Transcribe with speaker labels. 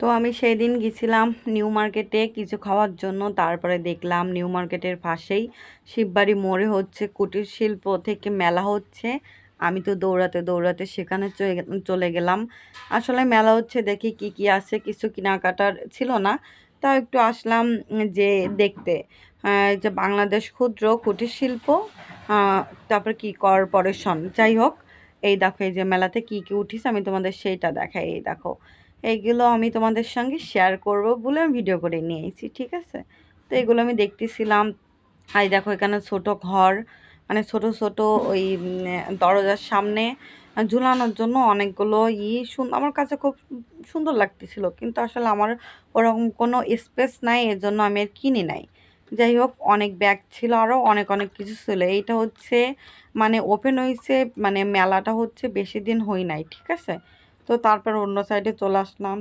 Speaker 1: তো আমি সেই দিন গেছিলাম নিউ মার্কেটে কিছু খাওয়ার জন্য। তারপরে দেখলাম নিউ মার্কেটের পাশেই শিববাড়ি মোড়ে হচ্ছে কুটির শিল্প থেকে মেলা হচ্ছে। আমি তো দৌড়াতে দৌড়াতে সেখানে চলে গেলাম। আসলে মেলা হচ্ছে দেখি কি কি আছে, কিছু কেনাকাটার ছিল না, তাও একটু আসলাম যে দেখতে। এই যে বাংলাদেশ ক্ষুদ্র কুটির শিল্প, তারপর কি কর্পোরেশন, যাই হোক, এই দেখো এই যে মেলাতে কি কি উঠিস আমি তোমাদের সেইটা দেখাই। এই দেখো, এইগুলো আমি তোমাদের সঙ্গে শেয়ার করব বলে আমি ভিডিও করে নিয়েছি, ঠিক আছে? তো এগুলো আমি দেখতেছিলাম। এই দেখো এখানে ছোট ঘর, মানে ছোট ছোট ওই দরজার সামনে ঝুলানোর জন্য অনেকগুলো আমার কাছে খুব সুন্দর লাগতেছিল, কিন্তু আসলে আমার ওরকম কোনো স্পেস নাই, এর জন্য আমি আর কিনি নাই। যাই হোক, অনেক ব্যাগ ছিল, আরও অনেক অনেক কিছু ছিল। এইটা হচ্ছে মানে ওপেন হয়েছে, মানে মেলাটা হচ্ছে বেশি দিন হই নাই, ঠিক আছে? তো তারপর অন্য সাইডে চলে আসলাম।